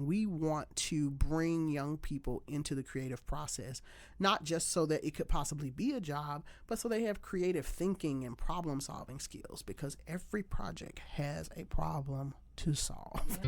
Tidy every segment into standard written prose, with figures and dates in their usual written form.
we want to bring young people into the creative process, not just so that it could possibly be a job, but so they have creative thinking and problem solving skills, because every project has a problem to solve.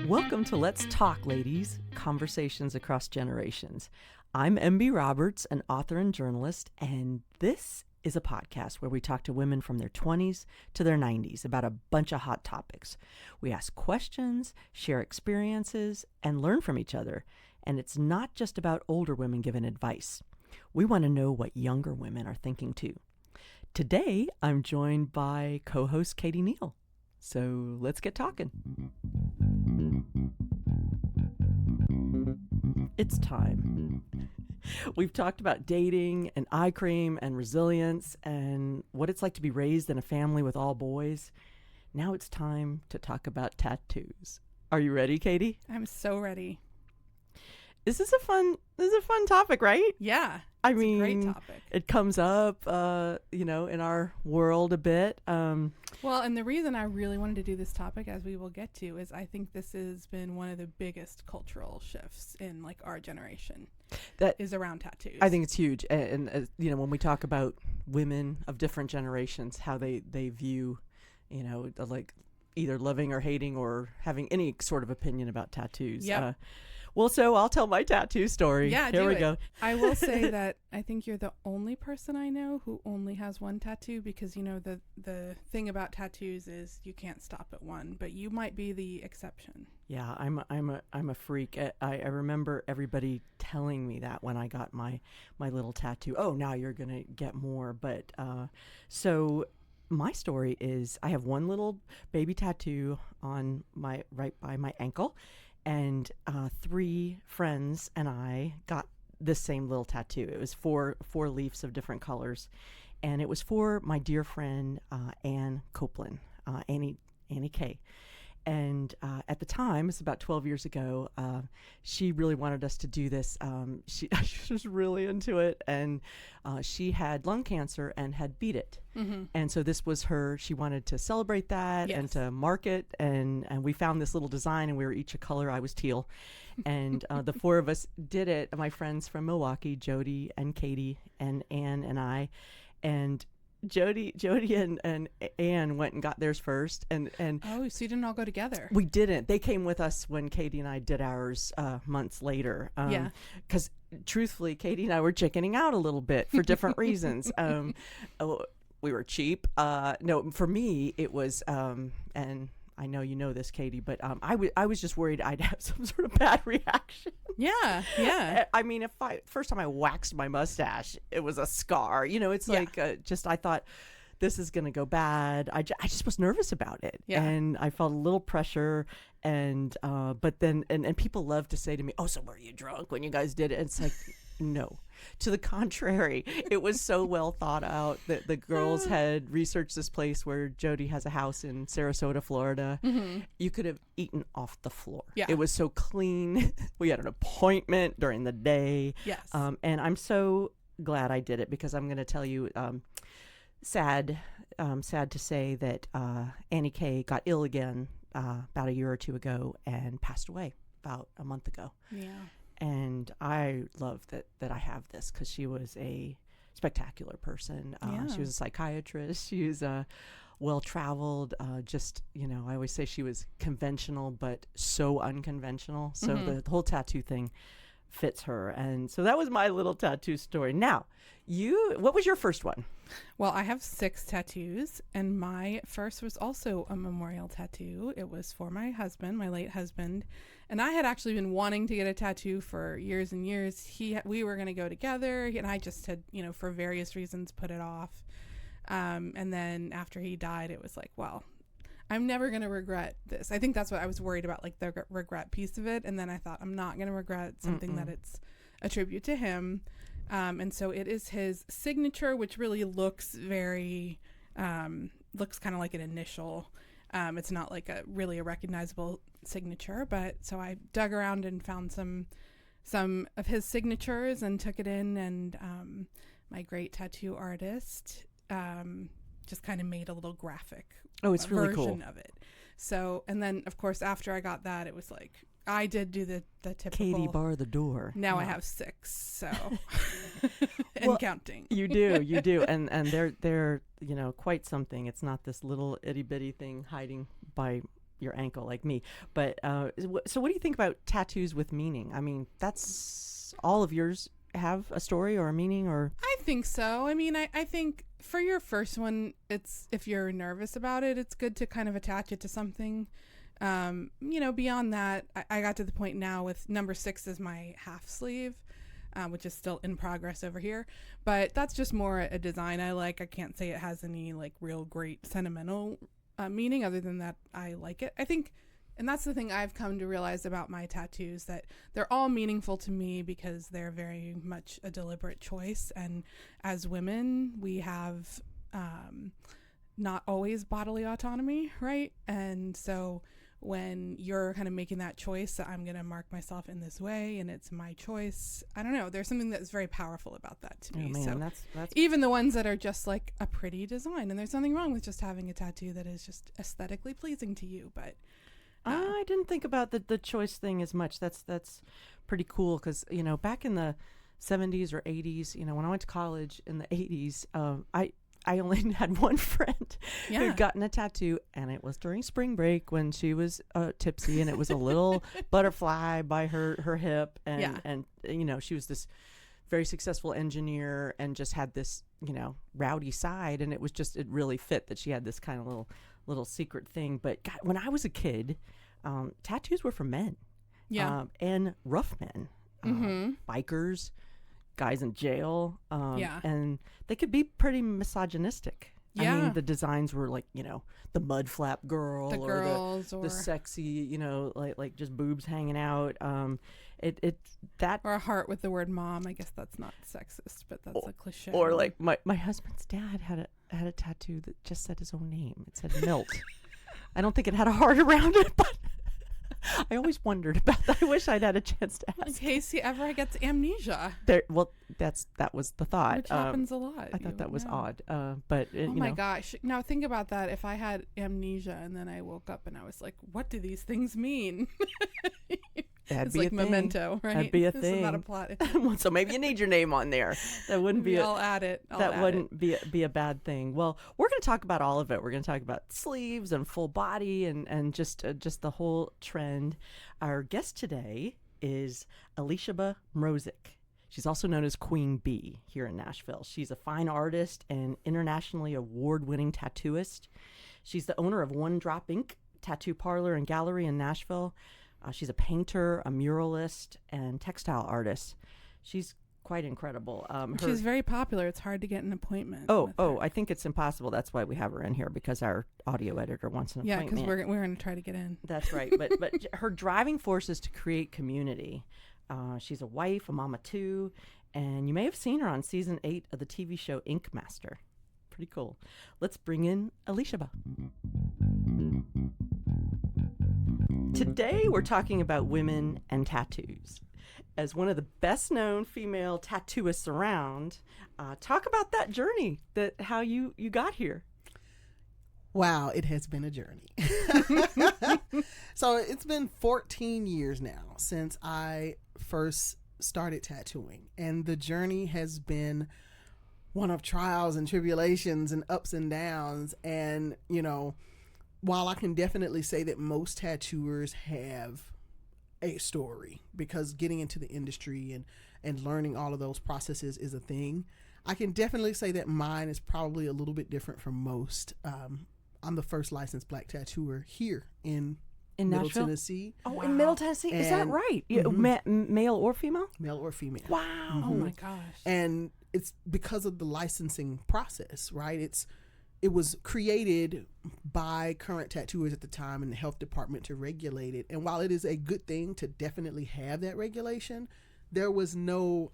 Welcome to Let's Talk, ladies, Conversations Across Generations. I'm MB Roberts, an author and journalist, and this is a podcast where we talk to women from their 20s to their 90s about a bunch of hot topics. We ask questions, share experiences, and learn from each other. And it's not just about older women giving advice. We want to know what younger women are thinking too. Today, I'm joined by co-host Katie Neal. So let's get talking. It's time. We've talked about dating and eye cream and resilience and what it's like to be raised in a family with all boys. Now it's time to talk about tattoos. Are you ready, Katie? I'm so ready. This is a fun topic, right? Yeah. I it's mean, a great topic. It comes up, in our world a bit. Well, and the reason I really wanted to do this topic, as we will get to, is I think this has been one of the biggest cultural shifts in like our generation. That is around tattoos. I think it's huge. And when we talk about women of different generations, how they view, like either loving or hating or having any sort of opinion about tattoos. Yeah. So I'll tell my tattoo story. Yeah, Here we go. I will say that I think you're the only person I know who only has one tattoo, because the thing about tattoos is you can't stop at one, but you might be the exception. Yeah, I'm a freak. I remember everybody telling me that when I got my little tattoo. Oh, now you're gonna get more. But so my story is I have one little baby tattoo on right by my ankle. And 3 friends and I got this same little tattoo. It was four leaves of different colors, and it was for my dear friend Ann Copeland, Annie K. And at the time, it's about 12 years ago, she really wanted us to do this. She was really into it, and she had lung cancer and had beat it. Mm-hmm. And so this was she wanted to celebrate that. Yes. And to mark it. And we found this little design, and we were each a color. I was teal. And the 4 of us did it. My friends from Milwaukee, Jody and Katie and Ann and I. And Jody and Ann went and got theirs first, and oh, so you didn't all go together? We didn't. They came with us when Katie and I did ours months later. Because truthfully, Katie and I were chickening out a little bit for different reasons. We were cheap. No, for me it was, and I know you know this, Katie, but I was just worried I'd have some sort of bad reaction. Yeah. I mean, first time I waxed my mustache, it was a scar. It's like I thought this is going to go bad. I just was nervous about it. Yeah. And I felt a little pressure. And but then and people love to say to me, "Oh, so were you drunk when you guys did it?" And it's like, no. To the contrary, it was so well thought out that the girls had researched this place where Jody has a house in Sarasota, Florida. Mm-hmm. You could have eaten off the floor. Yeah. It was so clean. We had an appointment during the day. Yes. And I'm so glad I did it, because I'm going to tell you, sad to say that Annie K got ill again about a year or two ago and passed away about a month ago. Yeah. And I love that I have this, because she was a spectacular person. She was a psychiatrist. She was well-traveled. I always say she was conventional, but so unconventional. So the whole tattoo thing fits her. And so that was my little tattoo story. Now, what was your first one? Well, I have 6 tattoos, and my first was also a memorial tattoo. It was for my husband, my late husband, and I had actually been wanting to get a tattoo for years and years. We were going to go together, and I just had, for various reasons, put it off. And then after he died, it was like, well, I'm never going to regret this. I think that's what I was worried about, like the regret piece of it. And then I thought, I'm not going to regret something that it's a tribute to him. And so it is his signature, which really looks very, looks kind of like an initial. It's not like a recognizable signature, but so I dug around and found some of his signatures and took it in, and my great tattoo artist just kind of made a little graphic it's really cool version of it. So, and then of course after I got that, it was like I did do the typical. Katie, bar the door. Now I have 6, so and counting. You do, and they're quite something. It's not this little itty bitty thing hiding by your ankle like me. But so, what do you think about tattoos with meaning? I mean, that's all of yours have a story or a meaning, or I think so. I mean, I think for your first one, it's if you're nervous about it, it's good to kind of attach it to something. Beyond that, I got to the point now with number 6 is my half sleeve, which is still in progress over here. But that's just more a design I like. I can't say it has any like real great sentimental meaning other than that I like it. I think, and that's the thing I've come to realize about my tattoos, that they're all meaningful to me because they're very much a deliberate choice. And as women, we have not always bodily autonomy, right? And so when you're kind of making that choice that I'm going to mark myself in this way and it's my choice, I don't know, there's something that's very powerful about that to me. Man, so that's even the ones that are just like a pretty design, and there's nothing wrong with just having a tattoo that is just aesthetically pleasing to you, but I didn't think about the choice thing as much. That's pretty cool because back in the 70s or 80s, when I went to college in the 80s, I only had one friend who'd gotten a tattoo, and it was during spring break when she was tipsy, and it was a little butterfly by her hip, and she was this very successful engineer and just had this rowdy side, and it really fit that she had this kind of little secret thing. But God, when I was a kid, tattoos were for men, and rough men, bikers, guys in jail, and they could be pretty misogynistic. I mean, the designs were like the mud flap girl, or the sexy, like just boobs hanging out. Or a heart with the word mom. I guess that's not sexist, but that's a cliche. Or like my husband's dad had a tattoo that just said his own name. It said Milt. I don't think it had a heart around it, but I always wondered about that. I wish I'd had a chance to ask. In case he ever gets amnesia. That was the thought. Which happens a lot. I thought that was odd. But my gosh! Now think about that. If I had amnesia and then I woke up and I was like, "What do these things mean?" It's like Memento, right? That'd be a this thing. Is not a plot. So maybe you need your name on there. That wouldn't be. I'll add it. That wouldn't be a bad thing. Well, we're going to talk about all of it. We're going to talk about sleeves and full body and just the whole trend. Our guest today is Elisheba Mrozik. She's also known as Queen Bee here in Nashville. She's a fine artist and internationally award-winning tattooist. She's the owner of One Drop Ink Tattoo Parlor and Gallery in Nashville. She's a painter, a muralist, and textile artist. She's quite incredible. She's very popular. It's hard to get an appointment. I think it's impossible. That's why we have her in here, because our audio editor wants an appointment. Yeah, because we're going to try to get in. That's right. But her driving force is to create community. She's a wife, a mama too, and you may have seen her on season 8 of the TV show Ink Master. Pretty cool. Let's bring in Elisheba. Today we're talking about women and tattoos. As one of the best known female tattooists around, talk about that journey, how you got here. Wow, it has been a journey. So it's been 14 years now since I first started tattooing, and the journey has been one of trials and tribulations and ups and downs. And while I can definitely say that most tattooers have a story, because getting into the industry and learning all of those processes is a thing, I can definitely say that mine is probably a little bit different from most. I'm the first licensed Black tattooer here in Middle Nashville? Tennessee. Oh, wow. In Middle Tennessee? Is that right? Male or female? Male or female. Wow. Oh my gosh. And it's because of the licensing process, right? It was created by current tattooers at the time in the health department to regulate it. And while it is a good thing to definitely have that regulation, there was no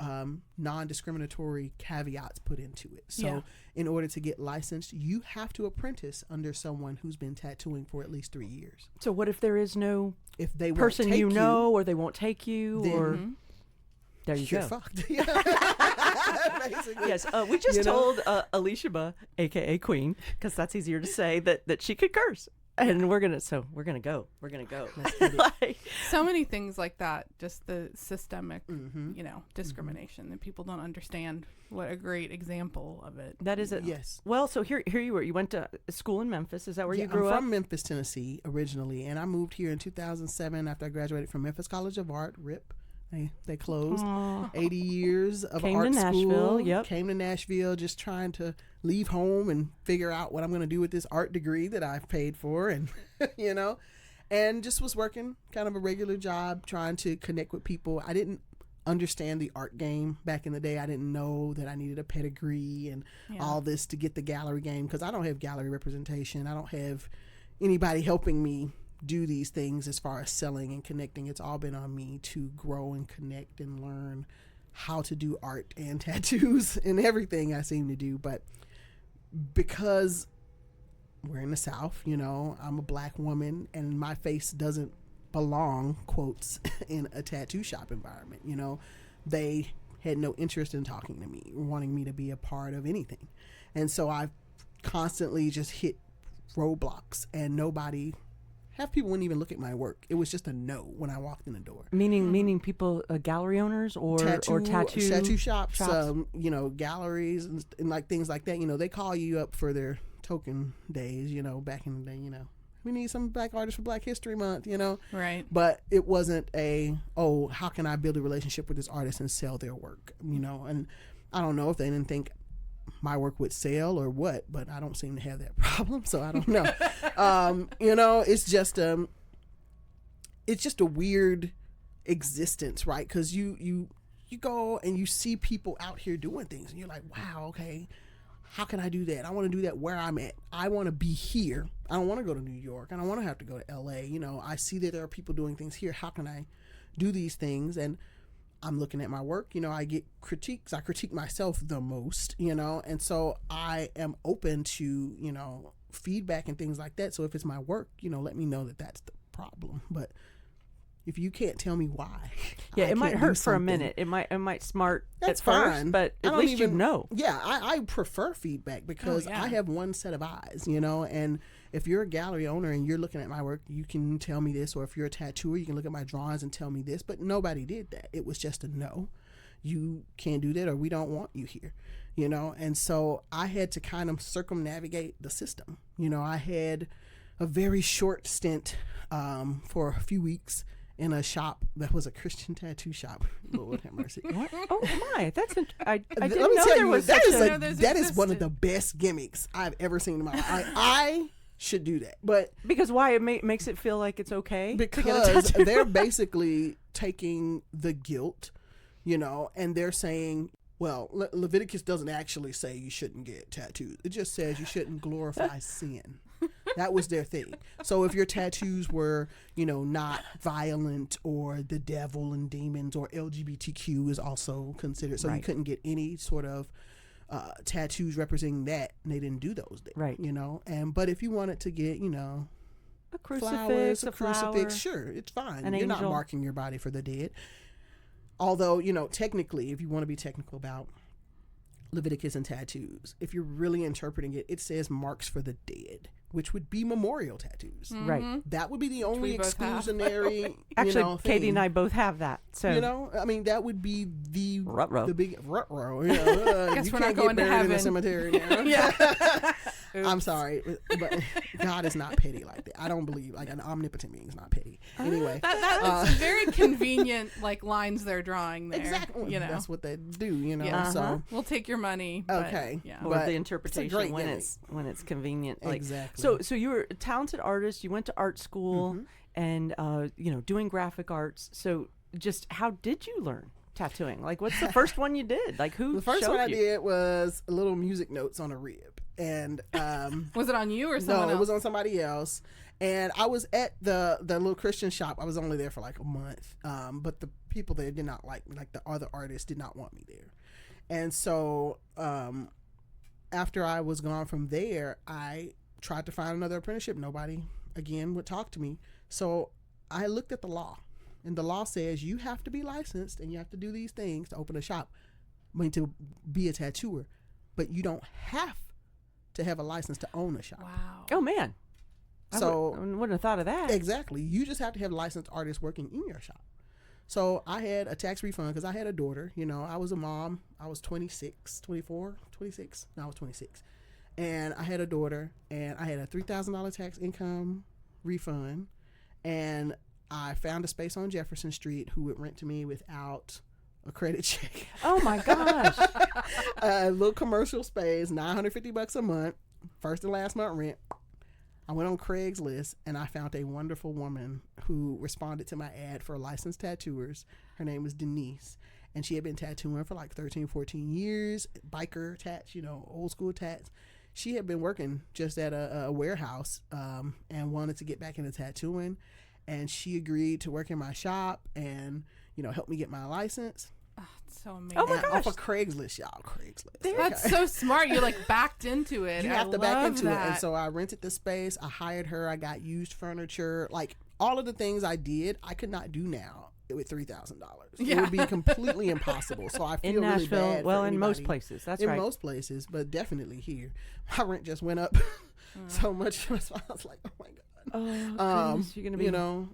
non-discriminatory caveats put into it. So in order to get licensed, you have to apprentice under someone who's been tattooing for at least 3 years. So what if there is no person won't take you, or they won't take you, then, or there you you're go. Fucked. Basically. Yes, we just told Elisheba, aka Queen, because that's easier to say, that she could curse. And we're gonna go. Like, So many things like that, just the systemic, discrimination, that people don't understand. What a great example of it. that is it. Yes. Well, so here you were. You went to school in Memphis. Is that where you grew I'm up? from Memphis, Tennessee, originally, and I moved here in 2007 after I graduated from Memphis College of Art. RIP. They closed. Aw. 80 years of Came art to school. Nashville, yep. Came to Nashville, just trying to leave home and figure out what I'm going to do with this art degree that I've paid for, and and just was working kind of a regular job, trying to connect with people. I didn't understand the art game back in the day. I didn't know that I needed a pedigree and all this to get the gallery game, because I don't have gallery representation. I don't have anybody helping me do these things as far as selling and connecting. It's all been on me to grow and connect and learn how to do art and tattoos and everything I seem to do. But because we're in the South, I'm a Black woman and my face doesn't belong, quotes, in a tattoo shop environment. They had no interest in talking to me, wanting me to be a part of anything. And so I've constantly just hit roadblocks, and half people wouldn't even look at my work. It was just a no when I walked in the door. Meaning people, gallery owners or tattoo shops. Galleries and like things like that. They call you up for their token days. Back in the day. We need some Black artists for Black History Month. Right. But it wasn't how can I build a relationship with this artist and sell their work? And I don't know if they didn't think my work would sell or what, but I don't seem to have that problem, so I don't know. It's just a weird existence, right? Because you go and you see people out here doing things, and you're like, wow, okay, how can I do that? I want to do that where I'm at. I want to be here. I don't want to go to New York. I don't want to have to go to LA. I see that there are people doing things here. How can I do these things? And I'm looking at my work, I get critiques. I critique myself the most, and so I am open to, feedback and things like that. So if it's my work, let me know that that's the problem. But if you can't tell me why, it might hurt for a minute. It might smart that's at fine. first, but at least you know. Yeah, I prefer feedback because I have one set of eyes, and if you're a gallery owner and you're looking at my work, you can tell me this, or if you're a tattooer, you can look at my drawings and tell me this, but nobody did that. It was just a no. You can't do that, or we don't want you here, and so I had to kind of circumnavigate the system. I had a very short stint for a few weeks in a shop that was a Christian tattoo shop. Lord have mercy. What? Oh my, that's I Let didn't me know tell there you, was that such is a that is one of the best gimmicks I've ever seen in my life. I should do that, but because why it makes it feel like it's okay because to get a tattoo? they're basically taking the guilt, and they're saying, well, Leviticus doesn't actually say you shouldn't get tattoos. It just says you shouldn't glorify sin. That was their thing. So if your tattoos were, not violent or the devil and demons, or LGBTQ is also considered. So you couldn't get any sort of tattoos representing that, and they didn't do those there. Right. But if you wanted to get, a crucifix, flowers, a flower, crucifix, sure, it's fine. an You're not angel. marking your body for the dead. Although, technically, if you want to be technical about Leviticus and tattoos, if you're really interpreting it, it says marks for the dead, which would be memorial tattoos. Mm-hmm. Right. That would be the only we both have. exclusionary, Actually, Katie thing. and I both have that. So that would be the Ruh-roh. the big rut-row. Guess You we're can't not going get to buried in a heaven. cemetery now. Yeah. I'm sorry, but God is not petty like that. I don't believe an omnipotent being is not petty. Anyway, That's very convenient, lines they're drawing there. exactly. That's what they do. Yeah. So We'll take your money. But, okay, Yeah. or but the it's a interpretation great when gimmick. it's convenient. Exactly. So you were a talented artist. You went to art school and doing graphic arts. So just how did you learn tattooing? What's the first one you did? Who The first showed one I you? did was little music notes on a rib, and Was it on you or someone no, else? it was on somebody else. And I was at the little Christian shop. I was only there for a month, but the people there did not like the other artists did not want me there, and so after I was gone from there, I tried to find another apprenticeship. Nobody again would talk to me, so I looked at the law. And the law says you have to be licensed and you have to do these things to open a shop, to be a tattooer. But you don't have to have a license to own a shop. Wow. Oh man. So I wouldn't have thought of that. exactly, you just have to have licensed artists working in your shop. So I had a tax refund because I had a daughter. You know, I was a mom. I was 26, 24, 26. No, I was 26. And I had a daughter, and I had a $3,000 tax income refund. And I found a space on Jefferson Street who would rent to me without a credit check. Oh my gosh. A little commercial space, $950 a month, first and last month rent. I went on Craigslist and I found a wonderful woman who responded to my ad for licensed tattooers. Her name was Denise, and she had been tattooing for like 13, 14 years, biker tats, you know, old school tats. She had been working just at a warehouse and wanted to get back into tattooing, and she agreed to work in my shop and, you know, help me get my license. Oh, it's so amazing. Oh my And gosh. off of Craigslist, y'all. Craigslist. That's so smart. You like backed into it. You I have to back love into it. And that. so I rented the space. I hired her. I got used furniture. Like all of the things I did, I could not do now with $3,000. It Yeah. would be completely impossible. So I feel In really Nashville, bad. well, for in most anybody. places. That's in right. most places, but definitely here. My rent just went up so much. I was like, oh my God. Oh, goodness. You're going to be You know,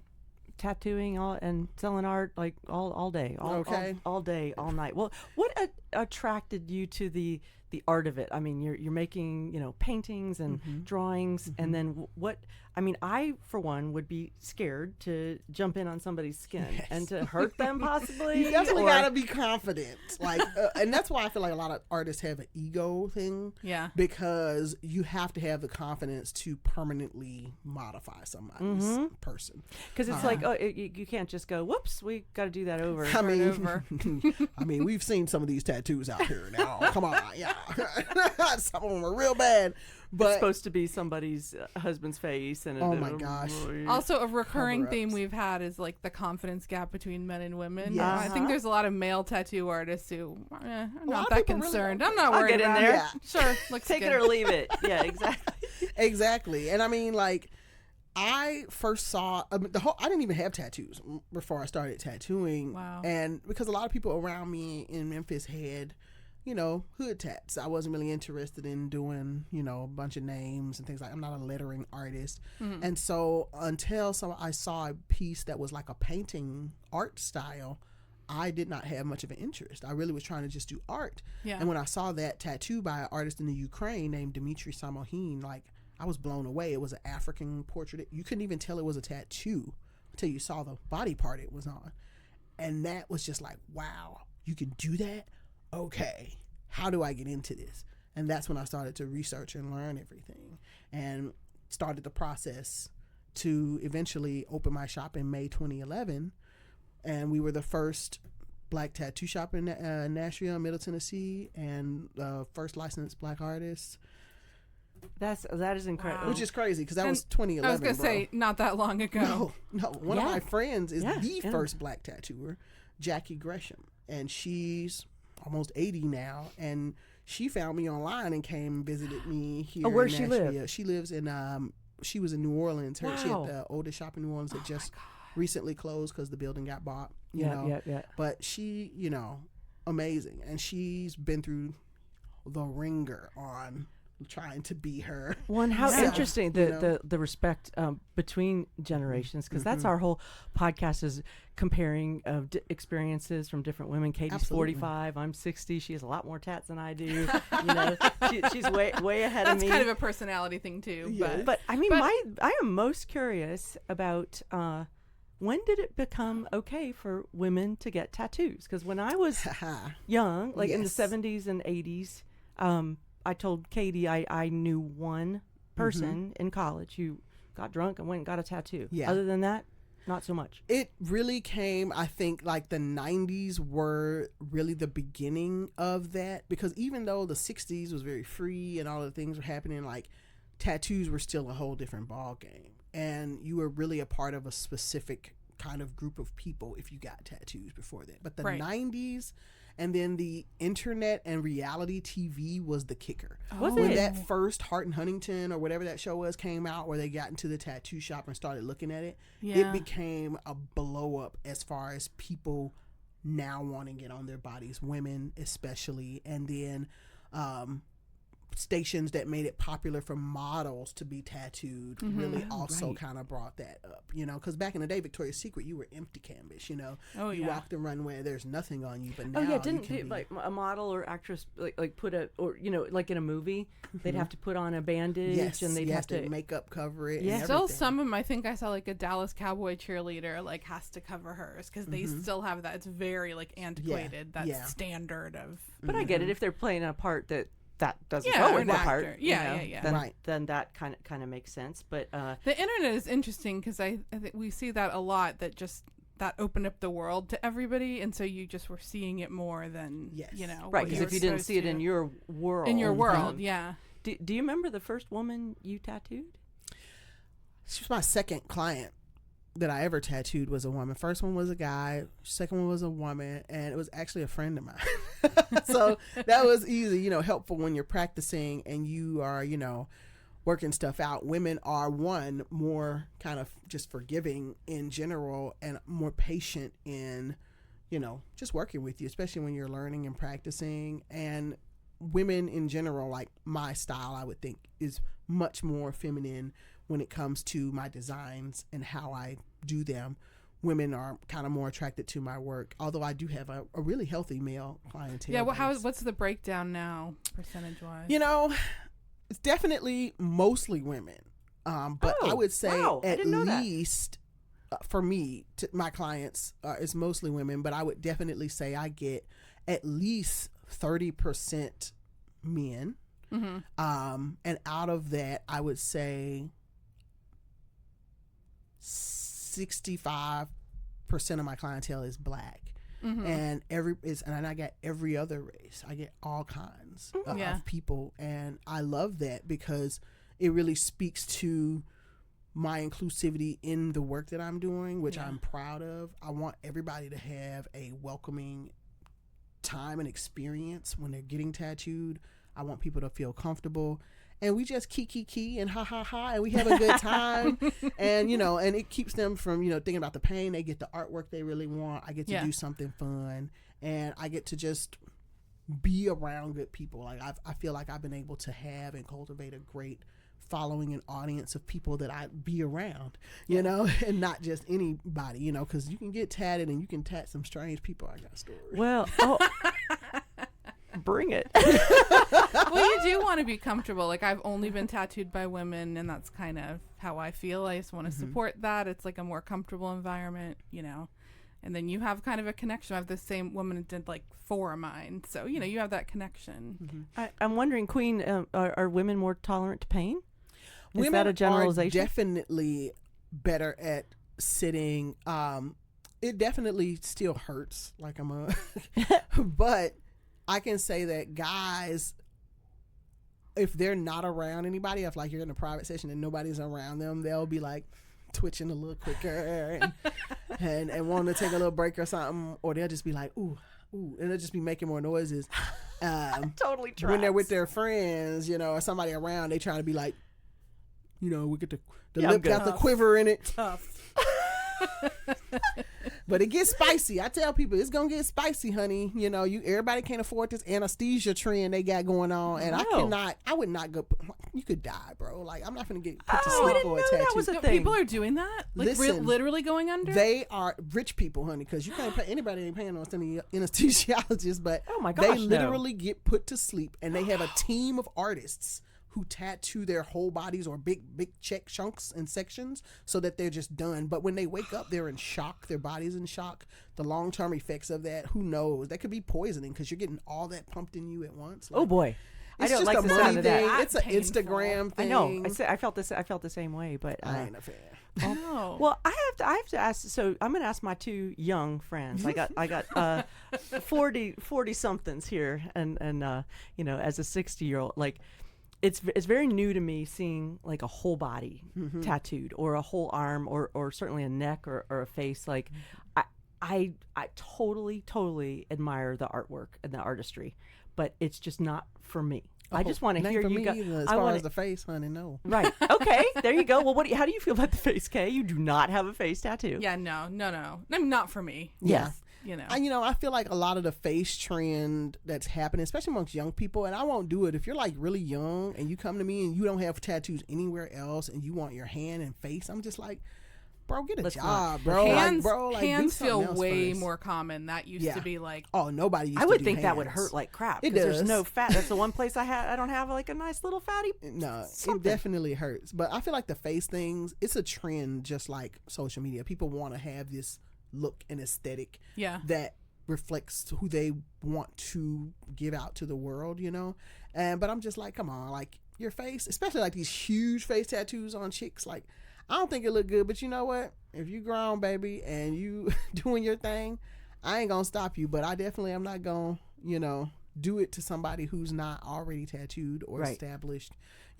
tattooing and selling art like all day, Okay. all day, all night. Well, what attracted you to the art of it? I mean, you're making, you know, paintings and drawings, and then what? I mean, I for one would be scared to jump in on somebody's skin and to hurt them possibly. you definitely or- got to be confident. Like, and that's why I feel like a lot of artists have an ego thing. Yeah. Because you have to have the confidence to permanently modify somebody's person. Because it's like, oh, you can't just go, whoops, we got to do that over. I mean, over. I mean, we've seen some of these tattoos out here now. Come on, yeah. Some of them are real bad, It's but supposed to be somebody's husband's face, and Oh my gosh. Also, a recurring theme Cover-ups. we've had is like the confidence gap between men and women. Yes. I think there's a lot of male tattoo artists who, I'm lot not of that people really concerned. don't I'm not I'll worried get in about there. it. Yeah. Sure, looks take good. it or leave it. Yeah, exactly. exactly. And I mean, like, I first saw I didn't even have tattoos before I started tattooing. Wow. And because a lot of people around me in Memphis had, you know, hood tats. I wasn't really interested in doing, you know, a bunch of names and things like. I'm not a lettering artist. And so until I saw a piece that was like a painting art style, I did not have much of an interest. I really was trying to just do art. Yeah. And when I saw that tattoo by an artist in the Ukraine named Dmitry Samohin, like, I was blown away. It was an African portrait. You couldn't even tell it was a tattoo until you saw the body part it was on. And that was just like, wow, you can do that? Okay, how do I get into this? And that's when I started to research and learn everything and started the process to eventually open my shop in May 2011. And we were the first Black tattoo shop in Nashville, Middle Tennessee, and first licensed Black artists, That is incredible. Wow. which is crazy because that And was 2011. I was gonna bro. say not that long ago. No. One of Yeah. my friends is Yeah, the yeah. first Black tattooer, Jackie Gresham, and she's almost 80 now. And she found me online and came and visited me here. Oh, where in she Nashville. live? She lives in. She was in New Orleans. She Wow. had the oldest shop in New Orleans that just recently closed because the building got bought. You Yeah, know. yeah. But she, you know, amazing, and she's been through the ringer on trying to be her. Well, and how Yeah. interesting You know? the respect between generations, because that's our whole podcast is comparing experiences from different women. Katie's Absolutely. 45, I'm 60. She has a lot more tats than I do. You know, she's way ahead That's of me. kind of a personality thing too. Yeah. But I mean, But- I am most curious about when did it become okay for women to get tattoos? Because when I was young, like in the Yes. 70s and 80s, I told Katie I knew one person in college who got drunk and went and got a tattoo. Yeah. Other than that, not so much. It really came, I think, like the 90s were really the beginning of that, because even though the 60s was very free and all the things were happening, like tattoos were still a whole different ball game, and you were really a part of a specific kind of group of people if you got tattoos before that. But the Right. 90s and then the internet and reality TV was the kicker. Was When it? that first Hart and Huntington or whatever that show was came out, where they got into the tattoo shop and started looking at it, Yeah. it became a blow up as far as people now wanting it on their bodies, women especially. And then stations that made it popular for models to be tattooed really also right. kind of brought that up, you know, because back in the day, Victoria's Secret, you were empty canvas, you know. You yeah. walked the runway, there's nothing on you, but now didn't you can be, like a model or actress like put a, or you know, like in a movie, they'd have to put on a bandage and they'd have to makeup cover it. Yeah. And Still, everything. some of them, I think I saw like a Dallas Cowboy cheerleader like has to cover hers because they still have that. It's very like antiquated. That standard of. But I get it if they're playing a part that doesn't Yeah, go or with an the part. actor. you Yeah, know, yeah, yeah. Then, Right. then that kind of makes sense. But The internet is interesting because I think we see that a lot. That just that opened up the world to everybody, and so you just were seeing it more than you know. right, what because you if were you didn't supposed see it to. in your world, in your world, yeah. Do you remember the first woman you tattooed? She was my second client that I ever tattooed was a woman. First one was a guy, second one was a woman, and it was actually a friend of mine. So that was easy, you know, helpful when you're practicing and you are, you know, working stuff out. Women are more kind of just forgiving in general and more patient in, you know, just working with you, especially when you're learning and practicing. And women in general, like my style, I would think is much more feminine when it comes to my designs and how I do them. Women are kind of more attracted to my work, although I do have a really healthy male clientele. Yeah, what's the breakdown now, percentage-wise? You know, it's definitely mostly women, but I would say at least for me, my clients is mostly women, but I would definitely say I get at least 30% men, and out of that, I would say 65% of my clientele is Black. And I got every other race. I get all kinds of people, and I love that because it really speaks to my inclusivity in the work that I'm doing, which I'm proud of. I want everybody to have a welcoming time and experience when they're getting tattooed. I want people to feel comfortable. And we just kiki and ha, and we have a good time. And, you know, and it keeps them from, you know, thinking about the pain. They get the artwork they really want. I get to do something fun. And I get to just be around good people. Like, I feel like I've been able to have and cultivate a great following and audience of people that I be around, you know, and not just anybody, you know, because you can get tatted and you can tat some strange people. I got stories. Well, bring it. Well, you do want to be comfortable. Like, I've only been tattooed by women, and that's kind of how I feel. I just want to support that. It's like a more comfortable environment, you know. And then you have kind of a connection. I have the same woman that did like 4 of mine. So, you know, you have that connection. I'm wondering, Queen, are women more tolerant to pain? Is Women that a generalization? are definitely better at sitting. It definitely still hurts, like but I can say that guys, if they're not around anybody, if like you're in a private session and nobody's around them, they'll be like twitching a little quicker and wanting to take a little break or something, or they'll just be like, ooh, and they'll just be making more noises. Totally tracks. When they're with their friends, you know, or somebody around, they trying to be like, you know, we get the lip got the quiver in it. Tough. But it gets spicy. I tell people it's gonna get spicy, honey. You know, everybody can't afford this anesthesia trend they got going on, and I would not go. You could die, bro. Like, I'm not gonna get put to sleep for a tattoo. That was a thing. People are doing that? Like, Listen, literally going under? They are rich people, honey, because you can't pay, anybody ain't paying no anesthesiologist, but Oh my gosh, they literally get put to sleep, and they have a team of artists who tattoo their whole bodies or big chunks and sections so that they're just done. But when they wake up, they're in shock. Their body's in shock. The long-term effects of that, who knows? That could be poisoning because you're getting all that pumped in you at once. Oh boy, I don't just like a the money sound of that. thing. It's an Painful. Instagram thing. I know. I felt the same way, but I ain't a fan. No. well, I have to ask. So I'm gonna ask my 2 young friends. I got 40 somethings here, and you know, as a 60-year-old, like. It's very new to me seeing like a whole body tattooed, or a whole arm, or certainly a neck or a face. Like, I totally admire the artwork and the artistry, but it's just not for me. I just want to hear you go. As far as the face, honey, no. Right. Okay. There you go. Well, how do you feel about the face, Kay? You do not have a face tattoo. Yeah, no. I mean, not for me. Yeah. I feel like a lot of the face trend that's happening, especially amongst young people, and I won't do it if you're like really young and you come to me and you don't have tattoos anywhere else and you want your hand and face. I'm just like, bro, get a job, bro. Hands do feel something way else first. more common. That used to be like, oh, nobody used I to would do think that hands. would hurt like crap. It 'cause does. There's no fat. That's the one place I don't have like a nice little fatty. No, something. it definitely hurts. But I feel like the face things, it's a trend just like social media. People want to have this look and aesthetic that reflects who they want to give out to the world, but I'm just like, come on, like your face, especially like these huge face tattoos on chicks, like I don't think it look good. But you know what, if you grown, baby, and you doing your thing, I ain't gonna stop you. But I definitely am not gonna do it to somebody who's not already tattooed or established.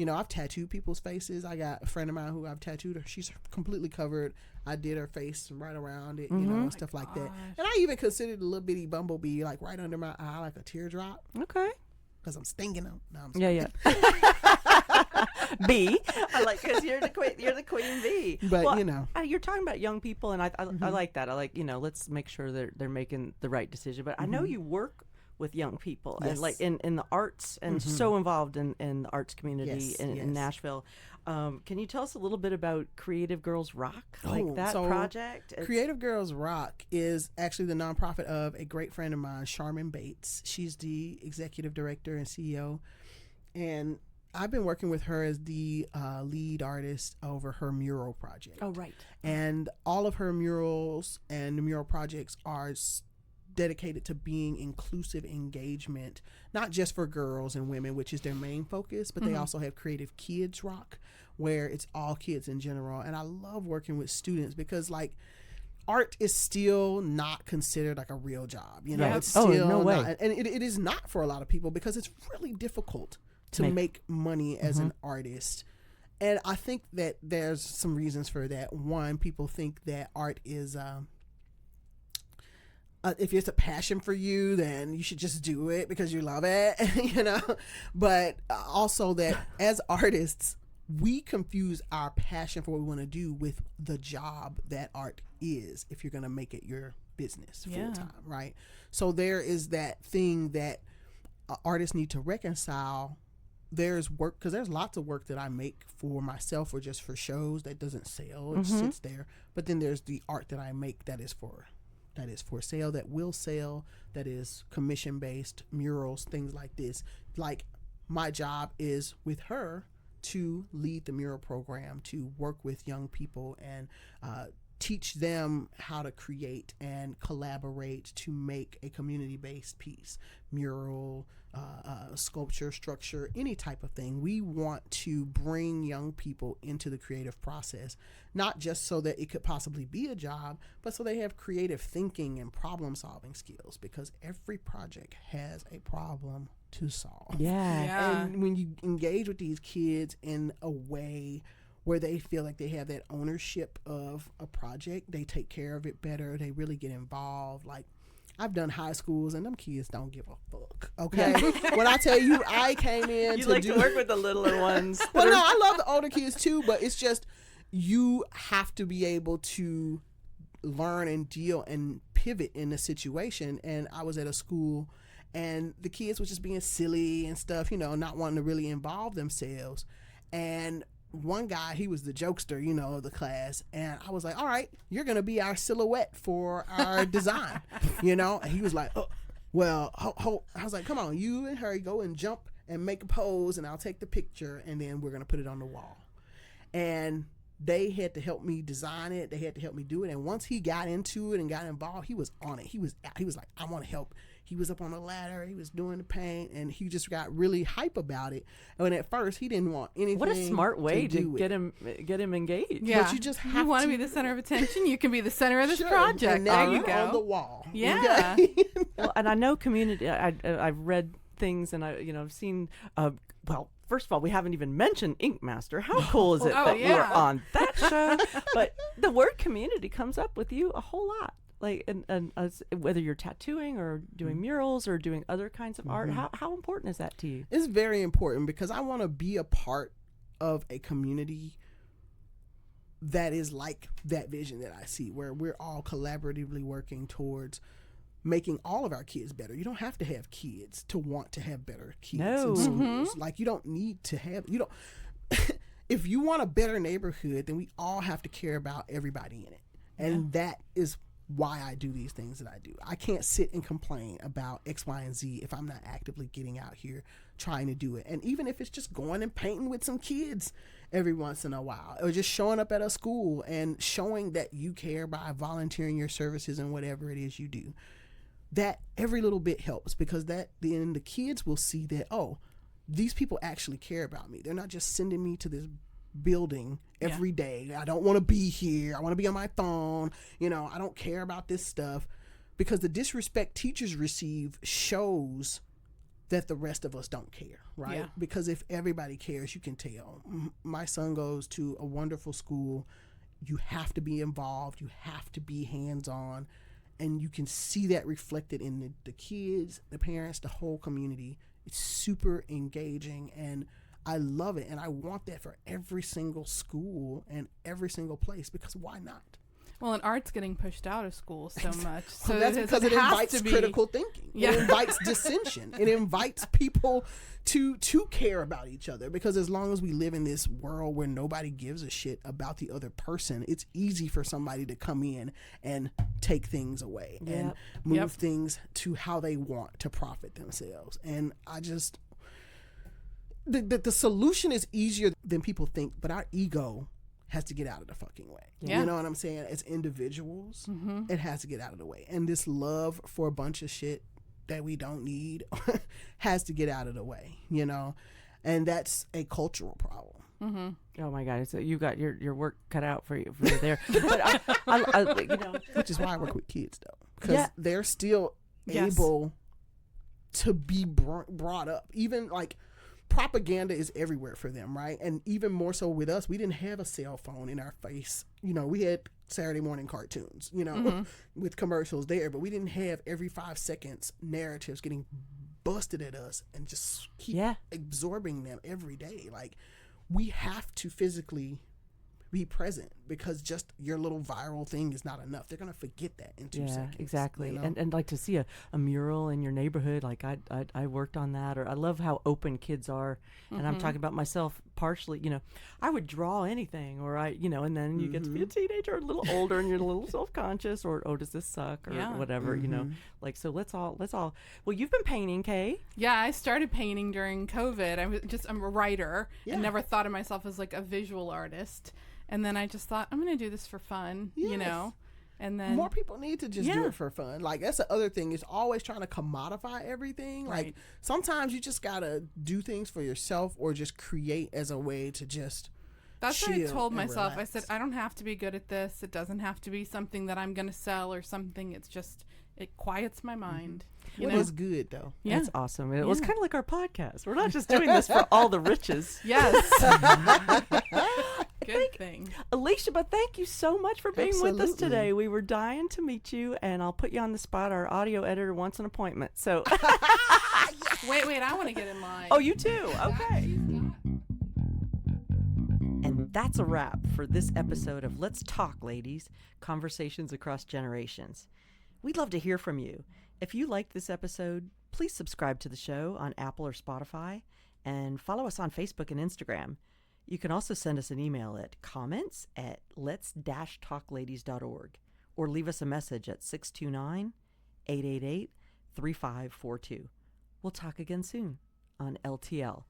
I've tattooed people's faces. I got a friend of mine who I've tattooed her. She's completely covered. I did her face right around it, and stuff like that. And I even considered a little bitty bumblebee like right under my eye, like a teardrop. Okay. Because I'm stinging them. No, I'm Yeah. Bee. I like, because you're the queen bee. But you're talking about young people, and I like that. I like, let's make sure they're making the right decision. But I know you work with young people and like in the arts and so involved in the arts community in Nashville. Can you tell us a little bit about Creative Girls Rock, that project? Creative Girls Rock is actually the nonprofit of a great friend of mine, Charmin Bates. She's the executive director and CEO, and I've been working with her as the lead artist over her mural project. Oh, right. And all of her murals and the mural projects are dedicated to being inclusive engagement, not just for girls and women, which is their main focus, but they also have Creative Kids Rock, where it's all kids in general. And I love working with students because like art is still not considered like a real job. It's still no way. not, and it is not for a lot of people because it's really difficult to make money as an artist. And I think that there's some reasons for that. One, people think that art is if it's a passion for you, then you should just do it because you love it, But also that as artists, we confuse our passion for what we want to do with the job that art is if you're going to make it your business full time, right? So there is that thing that artists need to reconcile. There's work, because there's lots of work that I make for myself or just for shows that doesn't sell. It sits there. But then there's the art that I make that is for sale, that will sell, that is commission based, murals, things like this. Like my job is with her to lead the mural program, to work with young people and teach them how to create and collaborate to make a community based piece, mural, sculpture, structure, any type of thing. We want to bring young people into the creative process, not just so that it could possibly be a job, but so they have creative thinking and problem solving skills, because every project has a problem to solve. Yeah. And when you engage with these kids in a way where they feel like they have that ownership of a project, they take care of it better, they really get involved. Like, I've done high schools, and them kids don't give a fuck. Okay, when I tell you, I came in to work with the littler ones. Well, no, I love the older kids too, but it's just you have to be able to learn and deal and pivot in a situation. And I was at a school, and the kids were just being silly and stuff, not wanting to really involve themselves. And one guy, he was the jokester, of the class. And I was like, all right, you're going to be our silhouette for our design, And he was like, oh, well, I was like, come on, you and her go and jump and make a pose, and I'll take the picture, and then we're going to put it on the wall. And they had to help me design it. They had to help me do it. And once he got into it and got involved, he was on it. He was like, I want to help. He was up on the ladder. He was doing the paint, and he just got really hype about it. And at first, he didn't want anything. What a smart way to get him engaged. Yeah, but you just have want to be the center of attention. You can be the center of this project. And now there you go. On the wall. Yeah. Well, and I know community. I've read things, and I've seen. Well, first of all, we haven't even mentioned Ink Master. How cool is it that you are on that show? But the word community comes up with you a whole lot. Like, and whether you're tattooing or doing murals or doing other kinds of art, how important is that to you? It's very important, because I want to be a part of a community that is like that vision that I see, where we're all collaboratively working towards making all of our kids better. You don't have to have kids to want to have better kids No. in schools. Like, you don't need to have, you don't, if you want a better neighborhood, then we all have to care about everybody in it. And that is why I do these things that I do. I can't sit and complain about X, Y, and Z if I'm not actively getting out here trying to do it. And even if it's just going and painting with some kids every once in a while, or just showing up at a school and showing that you care by volunteering your services and whatever it is you do, that every little bit helps, because that then the kids will see that, oh, these people actually care about me. They're not just sending me to this building every day. I don't want to be here. I want to be on my phone. You know, I don't care about this stuff, because the disrespect teachers receive shows that the rest of us don't care, right? Yeah. Because if everybody cares, you can tell. My son goes to a wonderful school. You have to be involved. You have to be hands-on. And you can see that reflected in the kids, the parents, the whole community. It's super engaging, and I love it. And I want that for every single school and every single place, because why not? Well, and art's getting pushed out of school so much. So that's because it has invites to be critical thinking. Yeah. It invites dissension. It invites people to care about each other, because as long as we live in this world where nobody gives a shit about the other person, it's easy for somebody to come in and take things away and move things to how they want to profit themselves. And I just, the solution is easier than people think, but our ego has to get out of the fucking way. Yeah. You know what I'm saying? As individuals, it has to get out of the way. And this love for a bunch of shit that we don't need has to get out of the way, you know? And that's a cultural problem. Oh my God! So you got your work cut out for you there. But I you know, Which is why I work with kids, though, because they're still able to be brought up. Even like propaganda is everywhere for them, right? And even more so with us, we didn't have a cell phone in our face. You know, we had Saturday morning cartoons, you know, with commercials there, but we didn't have every 5 seconds narratives getting busted at us and just keep absorbing them every day. Like, we have to physically be present, because just your little viral thing is not enough. They're going to forget that in 2 seconds. Exactly. You know? And like to see a mural in your neighborhood, like I worked on that. Or I love how open kids are. And I'm talking about myself partially, you know, I would draw anything, or and then you get to be a teenager, a little older, and you're a little self-conscious, or, oh, does this suck, or whatever, you know, like, so let's all, well, you've been painting, Kay. Yeah, I started painting during COVID. I'm a writer and never thought of myself as like a visual artist. And then I just thought, I'm going to do this for fun, you know? And then more people need to just do it for fun. Like, that's the other thing, is always trying to commodify everything. Right. Like, sometimes you just got to do things for yourself, or just create as a way to just That's what I told myself. Relax. I said, I don't have to be good at this. It doesn't have to be something that I'm going to sell or something. It's just, it quiets my mind. You What know? is good, though? Yeah. That's awesome. It was kind of like our podcast. We're not just doing this for all the riches. Yes. Good thing. Elisheba, thank you so much for being with us Absolutely. today. We were dying to meet you, and I'll put you on the spot. Our audio editor wants an appointment. So, Wait, I want to get in line. oh, you too. Okay. And that's a wrap for this episode of Let's Talk, Ladies, Conversations Across Generations. We'd love to hear from you. If you liked this episode, please subscribe to the show on Apple or Spotify, and follow us on Facebook and Instagram. You can also send us an email at comments@lets-talkladies.org, or leave us a message at 629-888-3542. We'll talk again soon on LTL.